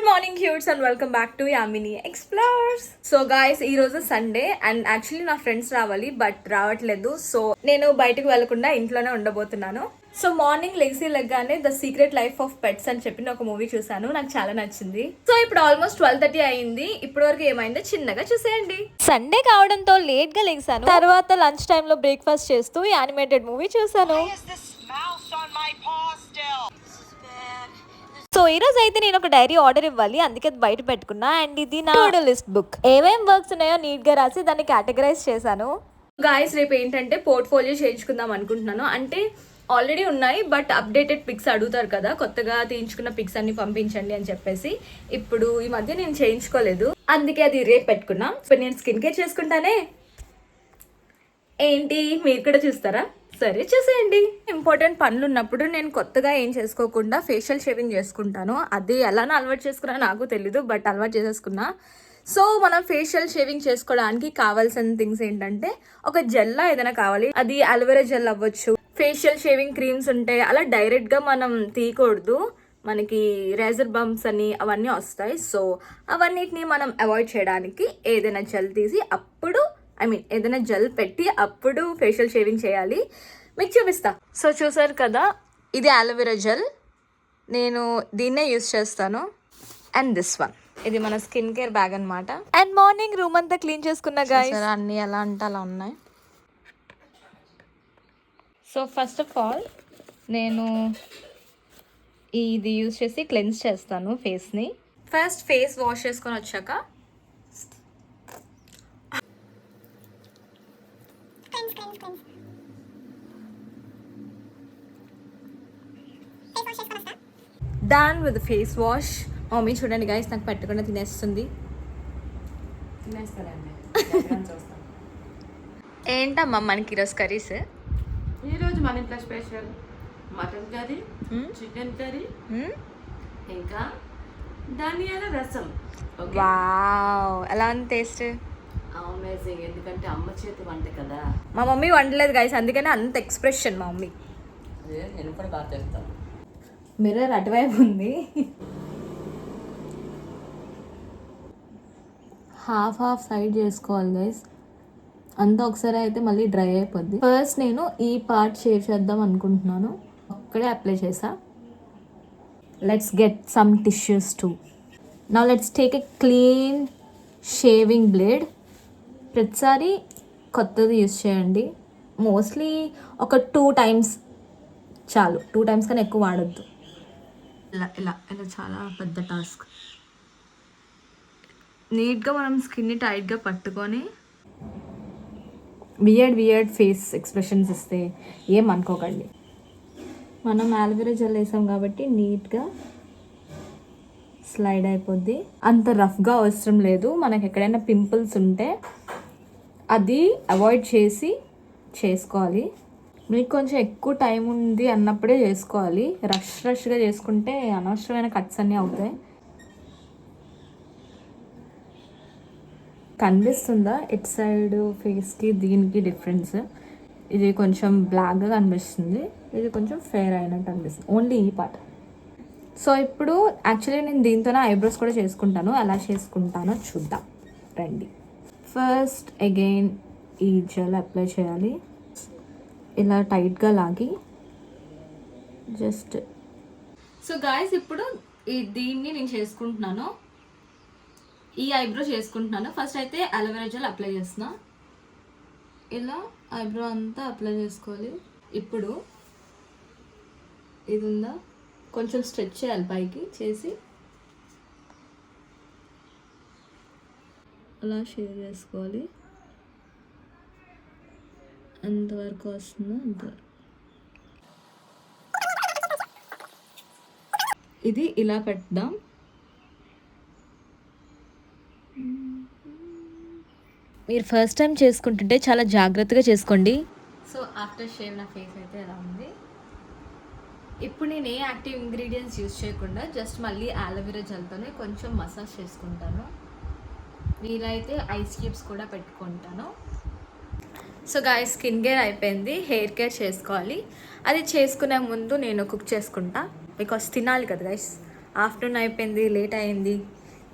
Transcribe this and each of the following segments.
Good morning హ్యూట్స్ and welcome back to Yamini explores. So guys, ఈ రోజు సండే అండ్ యాక్చువల్లీ నా ఫ్రెండ్స్ రావాలి బట్ రావట్లేదు. సో నేను బయటకు వెళ్లకుండా ఇంట్లోనే ఉండబోతున్నాను. సో మార్నింగ్ లెగ్గానే the secret life of pets అని చెప్పి ఒక మూవీ చూసాను. నాకు చాలా నచ్చింది. సో ఇప్పుడు ఆల్మోస్ట్ 12:30 అయింది. ఇప్పటి వరకు ఏమైందో చిన్నగా చూసేయండి. సండే కావడంతో లేట్ గా లెగ్సాను. తర్వాత లంచ్ టైమ్ లో బ్రేక్ఫాస్ట్ చేస్తూ యానిమేటెడ్ మూవీ చూసాను. సో ఈ రోజు అయితే నేను ఒక డైరీ ఆర్డర్ ఇవ్వాలి, అందుకే బయట పెట్టుకున్నా. అండ్ ఇది నా లిస్ట్ బుక్. ఏమేం వర్క్స్ ఉన్నాయో నీట్ గా రాసి దాన్ని కేటగరైజ్ చేశాను. గాయస్, రేపు ఏంటంటే పోర్ట్ఫోలియో చేయించుకుందాం అనుకుంటున్నాను. అంటే ఆల్రెడీ ఉన్నాయి బట్ అప్డేటెడ్ పిక్స్ అడుగుతారు కదా, కొత్తగా తీయించుకున్న పిక్స్ అన్ని పంపించండి అని చెప్పేసి. ఇప్పుడు ఈ మధ్య నేను చేయించుకోలేదు, అందుకే అది రేపు పెట్టుకున్నా. ఇప్పుడు నేను స్కిన్ కేర్ చేసుకుంటానే. ఏంటి, మీరు కూడా చూస్తారా? సరే చూసేయండి. ఇంపార్టెంట్ పనులు ఉన్నప్పుడు నేను కొత్తగా ఏం చేసుకోకుండా ఫేషియల్ షేవింగ్ చేసుకుంటాను. అది ఎలానో అలవాటు చేసుకున్నా నాకు తెలీదు, బట్ అలవాటు చేసేసుకున్నా. సో మనం ఫేషియల్ షేవింగ్ చేసుకోవడానికి కావాల్సిన థింగ్స్ ఏంటంటే, ఒక జెల్లా ఏదైనా కావాలి. అది అలోవెరా జెల్ అవ్వచ్చు, ఫేషియల్ షేవింగ్ క్రీమ్స్ ఉంటాయి. అలా డైరెక్ట్గా మనం తీయకూడదు, మనకి రేజర్ బంప్స్ అని అవన్నీ వస్తాయి. సో అవన్నిటిని మనం అవాయిడ్ చేయడానికి ఏదైనా జెల్ తీసి అప్పుడు ఏదైనా జెల్ పెట్టి అప్పుడు ఫేషియల్ షేవింగ్ చేయాలి. మీకు చూపిస్తా. సో చూసారు కదా, ఇది అలోవెరా జెల్. నేను దీన్నే యూస్ చేస్తాను. అండ్ దిస్ వన్, ఇది మన స్కిన్ కేర్ బ్యాగ్ అనమాట. అండ్ మార్నింగ్ రూమ్ అంతా క్లీన్ చేసుకున్నా గాయ్స్. అన్నీ ఎలా అంటే అలా ఉన్నాయి. సో ఫస్ట్ ఆఫ్ ఆల్ నేను ఇది యూస్ చేసి క్లెన్స్ చేస్తాను ఫేస్ని. ఫస్ట్ ఫేస్ వాష్ చేసుకొని వచ్చాక done with face wash. Mummy చూడండి గైస్, నాకు పెట్టకుండా తినేస్తుంది. ఏంటమ్మా మనకి ఈరోజు కర్రీస్? ఈరోజు మన ఇంట్లో special mutton curry, chicken curry, ఇంకా ధనియాల రసం. వావ్, ఎలా ఉంది టేస్ట్? అమేజింగ్. ఎందుకంటే అమ్మ చేతి వంట కదా. మా మమ్మీ వండలేదు గైస్, అందుకనే అంత ఎక్స్ప్రెషన్ మా మమ్మీ. నేను కూడా బాగా చేస్తాను. మిర్రర్ అటువైపు ఉంది. హాఫ్ సైడ్ చేసుకోవాలి గైస్, అంతా ఒకసారి అయితే మళ్ళీ డ్రై అయిపోద్ది. ఫస్ట్ నేను ఈ పార్ట్ షేవ్ చేద్దాం అనుకుంటున్నాను. ఒక్కడే అప్లై చేసా. Let's get some tissues to. Now let's take a clean shaving blade. ప్రతిసారి కొత్తది యూస్ చేయండి. మోస్ట్లీ ఒక 2 times చాలు. 2 times కన్నా ఎక్కువ వాడద్దు. ఇలా ఇలా ఇలా చాలా పెద్ద టాస్క్. నీట్గా మనం స్కిన్ని టైట్గా పట్టుకొని వియర్డ్ ఫేస్ ఎక్స్ప్రెషన్స్ ఇస్తే ఏం అనుకోకండి. మనం అలోవెరా జెల్ వేసాం కాబట్టి నీట్గా స్లైడ్ అయిపోద్ది. అంత రఫ్గా అవసరం లేదు. మనకి ఎక్కడైనా పింపుల్స్ ఉంటే అది అవాయిడ్ చేసి చేసుకోవాలి. మీకు కొంచెం ఎక్కువ టైం ఉంది అన్నప్పుడే చేసుకోవాలి. రష్గా చేసుకుంటే అనవసరమైన కట్స్ అన్నీ అవుతాయి. కనిపిస్తుందా ఇట్ సైడ్ ఫేస్కి దీనికి డిఫరెన్స్? ఇది కొంచెం బ్లాక్గా కనిపిస్తుంది, ఇది కొంచెం ఫెయిర్ అయినట్టు అనిపిస్తుంది, ఓన్లీ ఈ పార్ట్. సో ఇప్పుడు యాక్చువల్లీ నేను దీంతోనే ఐబ్రోస్ కూడా చేసుకుంటాను. ఎలా చేసుకుంటానో చూద్దాం రండి. ఫస్ట్ అగైన్ ఈ జెల్ అప్లై చేయాలి. ఇలా టైట్గా లాగి జస్ట్. సో గాయస్, ఇప్పుడు దీన్ని నేను చేసుకుంటున్నాను. ఈ ఐబ్రో చేసుకుంటున్నాను. ఫస్ట్ అయితే అలోవెరా జెల్ అప్లై చేస్తున్నా. ఇలా ఐబ్రో అంతా అప్లై చేసుకోవాలి. ఇప్పుడు ఇది ఉందా, కొంచెం స్ట్రెచ్ చేయాలి పైకి చేసి అలా షేర్ చేసుకోవాలి. ఎంతవరకు వస్తుందో అంతవరకు. ఇది ఇలా పెడదాం. మీరు ఫస్ట్ టైం చేసుకుంటుంటే చాలా జాగ్రత్తగా చేసుకోండి. సో ఆఫ్టర్ షేవ్ నా ఫేస్ అయితే ఎలా ఉంది. ఇప్పుడు నేను ఏ యాక్టివ్ ఇంగ్రీడియంట్స్ యూజ్ చేయకుండా జస్ట్ మళ్ళీ అలోవెరా జెల్తోనే కొంచెం మసాజ్ చేసుకుంటాను. వీలైతే ఐస్ క్యూబ్స్ కూడా పెట్టుకుంటాను. సో గాయస్, స్కిన్ కేర్ అయిపోయింది, హెయిర్ కేర్ చేసుకోవాలి. అది చేసుకునే ముందు నేను కుక్ చేసుకుంటా, బికాస్ తినాలి కదా గైస్. ఆఫ్టర్నూన్ అయిపోయింది, లేట్ అయింది.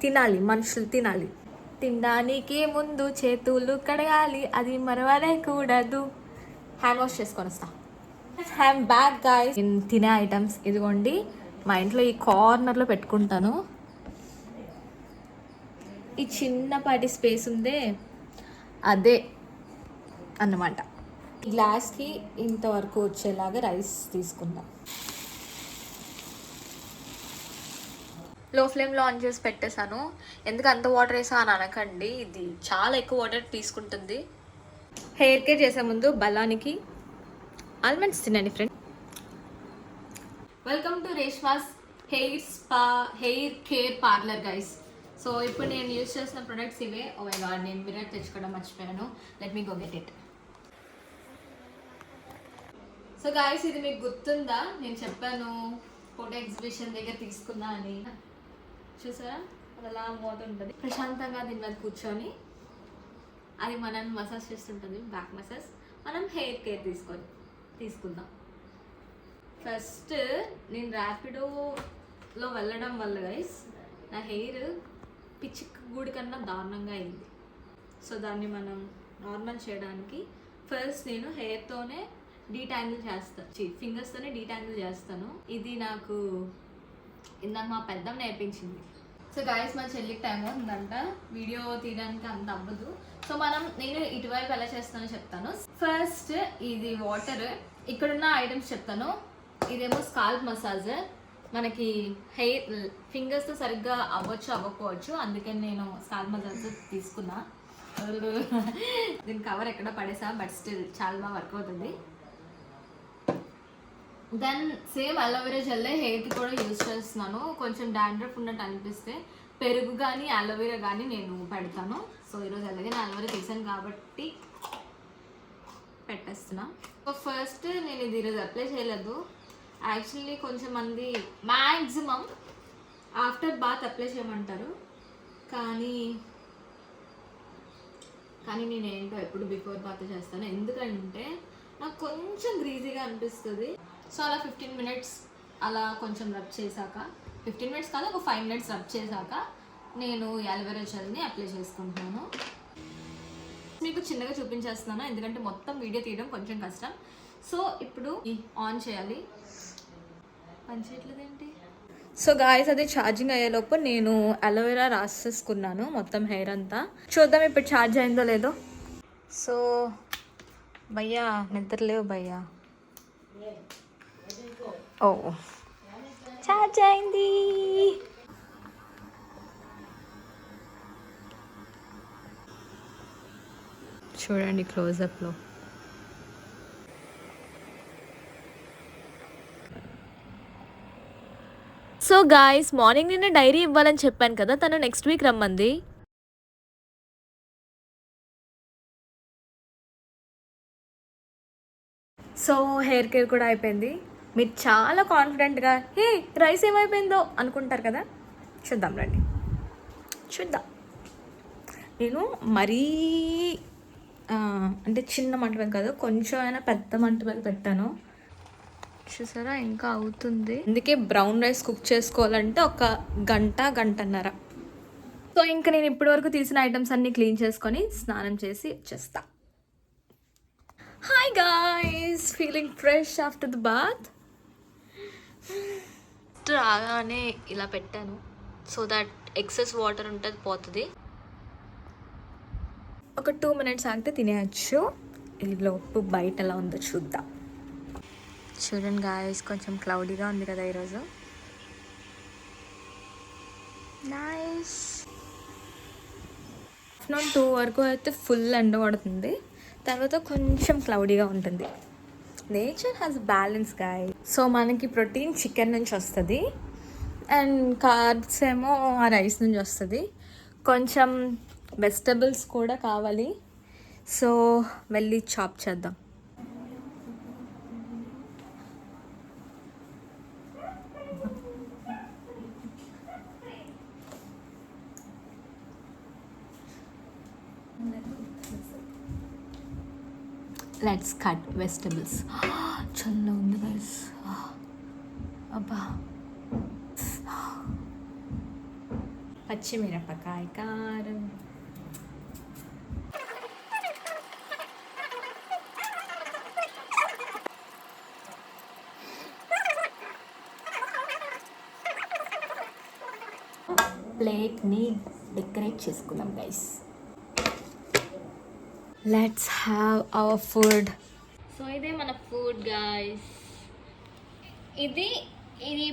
తినాలి, మనుషులు తినాలి. తినడానికి ముందు చేతులు కడగాలి, అది మరవలే కూడదు. హ్యాండ్ వాష్ చేసుకొని వస్తా. Hand bag guys. నేను తినే ఐటమ్స్ ఇదిగోండి, మా ఇంట్లో ఈ కార్నర్లో పెట్టుకుంటాను. ఈ చిన్నపాటి స్పేస్ ఉందే అదే అన్నమాట. ఈ గ్లాస్కి ఇంతవరకు వచ్చేలాగా రైస్ తీసుకుందాం. లో ఫ్లేమ్లో ఆన్ చేసి పెట్టేశాను. ఎందుకు అంత వాటర్ వేసా అని అనకండి, ఇది చాలా ఎక్కువ వాటర్ తీసుకుంటుంది. హెయిర్ కేర్ చేసే ముందు బలానికి ఆల్మండ్స్ తినండి friend. Welcome to Reshma's hair care parlour guys. So ఇప్పుడు నేను యూజ్ చేసిన ప్రొడక్ట్స్ ఇవే. ఓ మై గాడ్, నేను మిర్రర్ తెచ్చుకోవడం మర్చిపోయాను. Let me go get it. So guys, ఇది మీకు గుర్తుందా? నేను చెప్పాను ఫోటో ఎగ్జిబిషన్ దగ్గర తీసుకున్నా అని. చూసారా, అది అలా పోతుంటుంది. ప్రశాంతంగా దీని మీద కూర్చొని అది మనం మసాజ్ చేస్తుంటుంది, బ్యాక్ మసాజ్. మనం హెయిర్ కేర్ తీసుకుందాం. ఫస్ట్ నేను ర్యాపిడోలో వెళ్ళడం వల్ల గైస్ నా హెయిర్ పిచ్చి గూడి కన్నా దారుణంగా అయింది. సో దాన్ని మనం నార్మల్ చేయడానికి ఫస్ట్ నేను హెయిర్తోనే డీటాంగిల్ చేస్తాను, ఫింగర్స్తోనే డీటాంగిల్ చేస్తాను. ఇది నాకు ఇందాక మా పెద్దమ్మ నేర్పించింది. సో గాయస్, మా చెల్లికి టైం అవుతుందంట, వీడియో తీయడానికి అంత అవ్వదు. సో నేను ఇటువైపు ఎలా చేస్తానో చెప్తాను. ఫస్ట్ ఇది వాటర్, ఇక్కడున్న ఐటమ్స్ చెప్తాను. ఇదేమో స్కాల్ప్ మసాజ్. మనకి హెయిర్ ఫింగర్స్తో సరిగ్గా అవ్వకపోవచ్చు, అందుకని నేను స్కాల్ప్ మసాజ్ తీసుకున్నా. దీని కవర్ ఎక్కడ పడేసా, బట్ స్టిల్ చాలా బాగా వర్క్ అవుతుంది. దెన్ సేమ్ అలోవెరా జెల్లే హెయిర్కి కూడా యూజ్ చేస్తున్నాను. కొంచెం డాండ్రఫ్ ఉన్నట్టు అనిపిస్తే పెరుగు కానీ అలోవెరా కానీ నేను పెడతాను. సో ఈరోజు అలాగే నేను అలోవెరా తీసాను కాబట్టి పెట్టేస్తున్నా. సో ఫస్ట్ నేను ఇది ఈరోజు అప్లై చేయలేదు. యాక్చువల్లీ కొంచెం మంది మ్యాక్సిమం ఆఫ్టర్ బాత్ అప్లై చేయమంటారు, కానీ నేనేంటో ఎప్పుడు బిఫోర్ బాత్ చేస్తాను. ఎందుకంటే నాకు కొంచెం గ్రీజీగా అనిపిస్తుంది. సో అలా 15 minutes అలా కొంచెం రబ్ చేశాక, 15 minutes కాదు, ఒక 5 minutes రబ్ చేశాక నేను అలోవెరా జెల్ని అప్లై చేసుకుంటున్నాను. మీకు చిన్నగా చూపించేస్తున్నాను ఎందుకంటే మొత్తం వీడియో తీయడం కొంచెం కష్టం. సో ఇప్పుడు ఆన్ చేయాలి. పని చేయట్లేదేంటి? సో గాయస్, అది ఛార్జింగ్ అయ్యేలోపు నేను అలోవెరా రాసేసుకున్నాను మొత్తం హెయిర్ అంతా. చూద్దాం ఇప్పుడు ఛార్జ్ అయిందో లేదో. సో భయ్యా నిద్రలేవు భయ్యా. ఓ, ఛార్జ్ అయింది. చూడండి క్లోజప్లో. సో గాయస్, మార్నింగ్ నిన్న డైరీ ఇవ్వాలని చెప్పాను కదా, తను నెక్స్ట్ వీక్ రమ్మంది. సో హెయిర్ కేర్ కూడా అయిపోయింది. మీరు చాలా కాన్ఫిడెంట్గా హే రైస్ ఏమైపోయిందో అనుకుంటారు కదా, చూద్దాం రండి, చూద్దాం. నేను మరీ అంటే చిన్న మంట మీద కాదు, కొంచెం అయినా పెద్ద మంట మీద పెట్టాను. చూసారా, ఇంకా అవుతుంది. అందుకే బ్రౌన్ రైస్ కుక్ చేసుకోవాలంటే ఒక గంటన్నర. సో ఇంకా నేను ఇప్పటి వరకు తీసిన ఐటమ్స్ అన్నీ క్లీన్ చేసుకొని స్నానం చేసి వచ్చేస్తా. Hi guys, feeling fresh after the bath. రాగానే ఇలా పెట్టాను సో దట్ ఎక్సెస్ వాటర్ ఉంటుంది పోతుంది. ఒక 2 minutes ఆగితే తినేయచ్చు. ఈ లోపు బయట ఎలా ఉందో చూద్దాం. చూడండి గాయస్, కొంచెం క్లౌడీగా ఉంది కదా ఈరోజు. నైస్. ఆఫ్టర్నూన్ 2 వరకు అయితే ఫుల్ ఎండ పడుతుంది, తర్వాత కొంచెం క్లౌడీగా ఉంటుంది. Nature has balance guy. So మనకి ప్రోటీన్ చికెన్ నుంచి వస్తుంది అండ్ కార్బ్స్ ఏమో ఆ రైస్ నుంచి వస్తుంది. కొంచెం వెజిటబుల్స్ కూడా కావాలి, సో వెళ్ళి చాప్ చేద్దాం. Let's cut vegetables. చల్ల ఉంది గైస్, అబ్బా. పచ్చిమిరపకాయ కారం, ప్లేట్ని డెకరేట్ చేసుకున్నాం guys. Let's have our food. So ఇదే మన ఫుడ్ గైస్. ఇది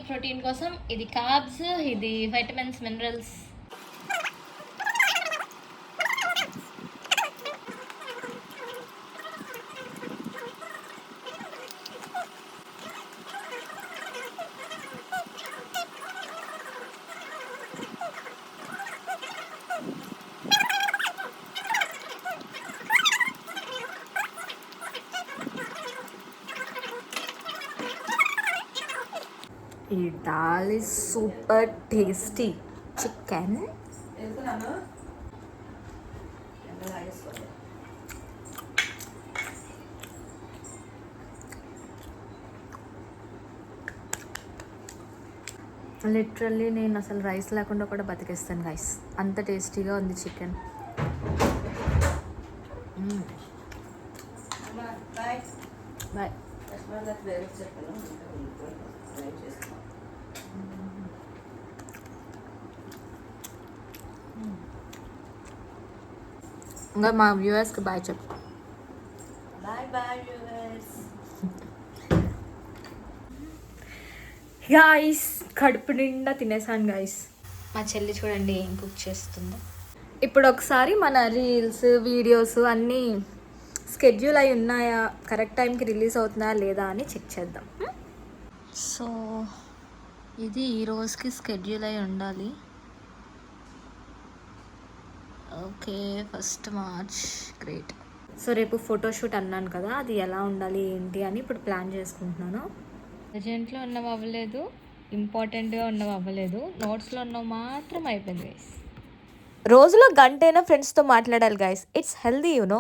ప్రోటీన్ కోసం, ఇది కార్బ్స్, ఇది వైటమిన్స్, మినరల్స్. ఈ dal is super tasty. Chicken literally నేను అసలు రైస్ లేకుండా కూడా బతికేస్తాను గైస్, అంత టేస్టీగా ఉంది చికెన్. బాయ్. ఇంకా మా వ్యూవర్స్కి బాయ్ చెప్పు. Bye bye viewers. గాయస్ కడుపు నిండా తినేసాను గైస్. మా చెల్లి చూడండి ఏం కుక్ చేస్తుందో. ఇప్పుడు ఒకసారి మన రీల్స్, వీడియోస్ అన్నీ స్కెడ్యూల్ అయి ఉన్నాయా, కరెక్ట్ టైంకి రిలీజ్ అవుతున్నాయా లేదా అని చెక్ చేద్దాం. సో ఇది ఈ రోజుకి స్కెడ్యూల్ అయి ఉండాలి. Okay, 1st March. Great. So రేపు ఫోటోషూట్ అన్నాను కదా, అది ఎలా ఉండాలి ఏంటి అని ఇప్పుడు ప్లాన్ చేసుకుంటున్నాను. అర్జెంట్లో ఉన్నవి అవ్వలేదు, ఇంపార్టెంట్గా ఉన్నవి అవ్వలేదు, నోట్స్లో ఉన్నవి మాత్రం అయిపోయింది గైస్. రోజులో గంటైనా ఫ్రెండ్స్తో మాట్లాడాలి గైస్. It's healthy you know.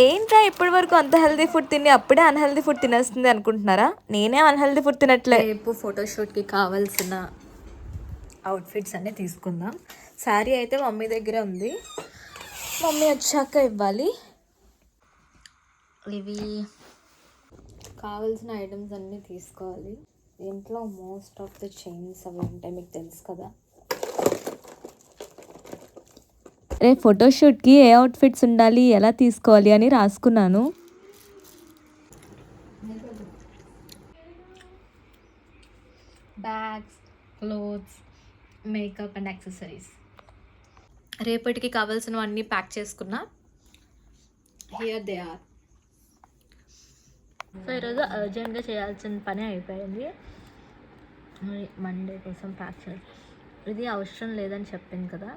ఏంట్రా ఇప్పటి వరకు అంత హెల్దీ ఫుడ్ తిని అప్పుడే అన్హెల్దీ ఫుడ్ తినేస్తుంది అనుకుంటున్నారా? నేనే అన్హెల్దీ ఫుడ్ తినట్లే. రేపు ఫోటోషూట్కి కావాల్సిన అవుట్ఫిట్స్ అన్నీ తీసుకుందాం. శారీ అయితే మమ్మీ దగ్గర ఉంది, మమ్మీ వచ్చాక ఇవ్వాలి. ఇవి కావాల్సిన ఐటమ్స్ అన్నీ తీసుకోవాలి. దీంట్లో మోస్ట్ ఆఫ్ ద చైన్స్ అవి ఉంటాయి, మీకు తెలుసు కదా. రేపు ఫోటోషూట్కి ఏ అవుట్ఫిట్స్ ఉండాలి, ఎలా తీసుకోవాలి అని రాసుకున్నాను. Bags, clothes, makeup and accessories. రేపటికి కావాల్సినవన్నీ ప్యాక్ చేసుకున్నా. Here they are. సో ఈరోజు అర్జెంట్గా చేయాల్సిన పని అయిపోయింది. మండే కోసం ప్యాక్ చేయాలి. ఇది అవసరం లేదని చెప్పింది కదా,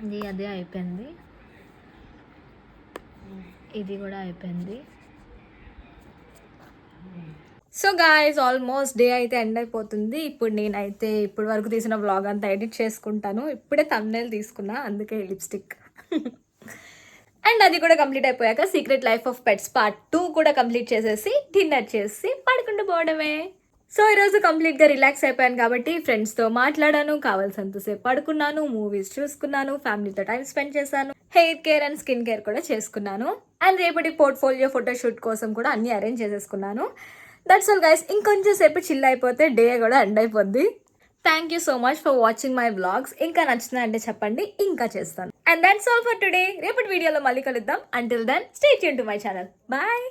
ఇది అదే అయిపోయింది. ఇది కూడా అయిపోయింది. సో గాయస్ ఆల్మోస్ట్ డే అయితే ఎండ్ అయిపోతుంది. ఇప్పుడు నేనైతే ఇప్పటి వరకు తీసిన వ్లాగ్ అంతా ఎడిట్ చేసుకుంటాను. ఇప్పుడే థంబ్నెయిల్ తీసుకున్నా, అందుకే లిప్స్టిక్. అండ్ అది కూడా కంప్లీట్ అయిపోయాక secret life of pets part 2 కూడా కంప్లీట్ చేసేసి డిన్నర్ చేసి పడుకుంటూ పోవడమే. సో ఈరోజు కంప్లీట్గా రిలాక్స్ అయిపోయాను కాబట్టి ఫ్రెండ్స్తో మాట్లాడాను, కావాల్సినంతసేపు పడుకున్నాను, మూవీస్ చూసుకున్నాను, ఫ్యామిలీతో టైం స్పెండ్ చేశాను, hair care and skin care కూడా చేసుకున్నాను. అండ్ రేపటి పోర్ట్ఫోలియో ఫోటోషూట్ కోసం కూడా అన్నీ అరేంజ్ చేసేసుకున్నాను. That's all guys. ఇంకొంచెం సేపు చిల్ అయిపోతే డే కూడా ఎండ్ అయిపోద్ది. Thank you so much for watching my vlogs. ఇంకా నచ్చిందంటే చెప్పండి, ఇంకా చేస్తాను. అండ్ దట్స్ ఆల్ ఫర్ టుడే. రేపటి వీడియోలో మళ్ళీ కలుద్దాం. Until then stay tuned to my channel. Bye.